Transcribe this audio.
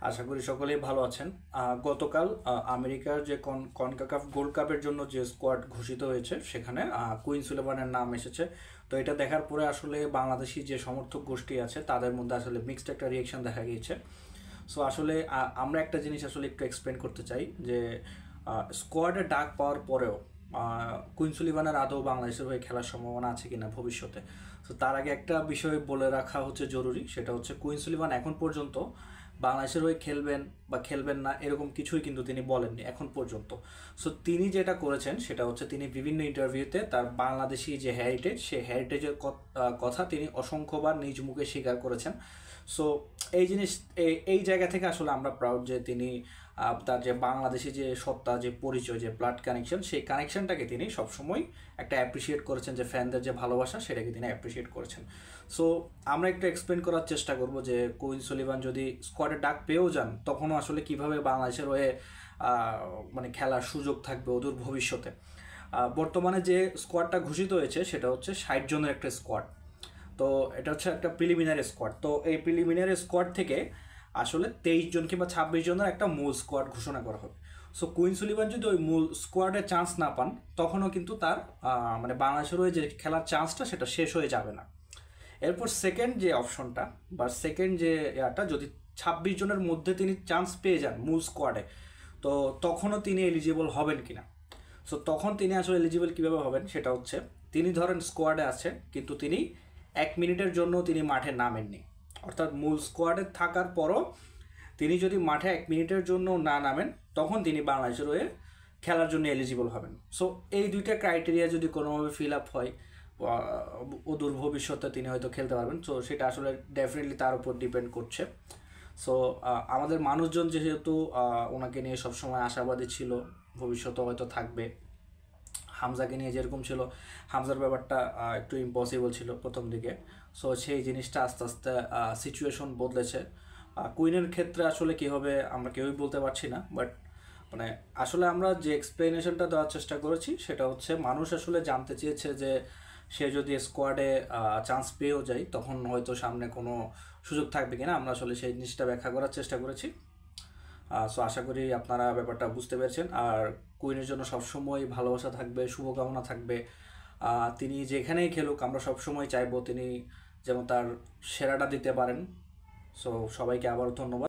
আশা করি সকলেই ভালো আছেন। গতকাল আমেরিকার যে কনকাকাফ গোল্ড কাপের জন্য যে স্কোয়াড ঘোষিত হয়েছে সেখানে কুইন সুলেমানের নাম এসেছে। তো এটা দেখার পরে আসলে বাংলাদেশি যে সমর্থক গোষ্ঠী আছে তাদের মধ্যে আসলে মিক্সড একটা রিয়েকশন দেখা গিয়েছে। সো আসলে আমরা একটা জিনিস আসলে একটু এক্সপ্লেন করতে চাই যে স্কোয়াডে ডাক পাওয়ার পরেও কুইন সুলিভানের আদৌ বাংলাদেশের হয়ে খেলার সম্ভাবনা আছে কিনা ভবিষ্যতে। তো তার আগে একটা বিষয় বলে রাখা হচ্ছে জরুরি, সেটা হচ্ছে কুইন সুলিভান এখন পর্যন্ত বাংলাদেশের হয়ে খেলবেন বা খেলবেন না এরকম কিছুই কিন্তু তিনি বলেননি এখন পর্যন্ত। সো তিনি যেটা করেছেন সেটা হচ্ছে তিনি বিভিন্ন ইন্টারভিউতে তার বাংলাদেশি যে হেরিটেজ সেই হেরিটেজের কথা তিনি অসংখ্যবার নিজ মুখে স্বীকার করেছেন। সো এই জিনিস এই জায়গা থেকে আসলে আমরা প্রাউড যে তিনি তার যে বাংলাদেশি যে সত্তা, যে পরিচয়, যে ব্লাড কানেকশন, সেই কানেকশনটাকে তিনি সবসময় একটা অ্যাপ্রিসিয়েট করেছেন, যে ফ্যানদের যে ভালোবাসা সেটাকে তিনি অ্যাপ্রিসিয়েট করেছেন। সো আমরা একটু এক্সপ্লেন করার চেষ্টা করব যে কুইন সুলিভান যদি স্কোয়াডে ডাক পেয়েও যান তখনও আসলে কিভাবে বাংলাদেশের হয়ে মানে খেলার সুযোগ থাকবে অদূর ভবিষ্যতে। বর্তমানে যে স্কোয়াডটা ঘোষিত হয়েছে সেটা হচ্ছে 60 জনের একটা স্কোয়াড। তো এটা হচ্ছে একটা প্রিলিমিনারি স্কোয়াড। তো এই প্রিলিমিনারি স্কোয়াড থেকে আসলে 23 জন কিংবা 26 জনের একটা মূল স্কোয়াড ঘোষণা করা হবে। সো কুইন সুলিভান যদি ওই মূল স্কোয়াডে চান্স না পান তখনও কিন্তু তার মানে বাংলাদেশের হয়ে যে খেলার চান্সটা সেটা শেষ হয়ে যাবে না। এরপর সেকেন্ড যে অপশনটা বা সেকেন্ড যে ইয়াটা, যদি 26 জনের মধ্যে তিনি চান্স পেয়ে যান মূল স্কোয়াডে, তো তখনও তিনি এলিজিবল হবেন কিনা। সো তখন তিনি আসলে এলিজিবল কীভাবে হবেন সেটা হচ্ছে, তিনি ধরেন স্কোয়াডে আছে কিন্তু তিনি 1 মিনিটের জন্য তিনি মাঠে নামেননি, অর্থাৎ মূল স্কোয়াডে থাকার পরও তিনি যদি মাঠে 1 মিনিটের জন্য না নামেন তখন তিনি বাংলাদেশের হয়ে খেলার জন্য এলিজিবল হবেন। সো এই দুইটা ক্রাইটেরিয়া যদি কোনোভাবে ফিল আপ হয় অদূর ভবিষ্যতে তিনি হয়তো খেলতে পারবেন। সো সেটা আসলে ডেফিনেটলি তার উপর ডিপেন্ড করছে। সো আমাদের মানুষজন যেহেতু ওনাকে নিয়ে সবসময় আশাবাদী ছিল, ভবিষ্যতে হয়তো থাকবে। হামজাকে নিয়ে যেরকম ছিল, হামজার ব্যাপারটা একটু ইম্পসিবল ছিল প্রথম দিকে। সো সেই জিনিসটা আস্তে আস্তে সিচুয়েশন বদলেছে। কুইনের ক্ষেত্রে আসলে কী হবে আমরা কেউই বলতে পারছি না, বাট মানে আসলে আমরা যে এক্সপ্লেনেশনটা দেওয়ার চেষ্টা করেছি সেটা হচ্ছে, মানুষ আসলে জানতে চেয়েছে যে সে যদি স্কোয়াডে চান্স পেয়েও যায় তখন হয়তো সামনে কোনো সুযোগ থাকবে কিনা। আমরা আসলে সেই জিনিসটা ব্যাখ্যা করার চেষ্টা করেছি। সো আশা করি আপনারা ব্যাপারটা বুঝতে পেরেছেন। আর কুইনের জন্য সবসময় ভালোবাসা থাকবে, শুভকামনা থাকবে। তিনি যেখানেই খেলুক আমরা সবসময় চাইবো তিনি যেন তার সেরাটা দিতে পারেন। সো সবাইকে আবারও ধন্যবাদ।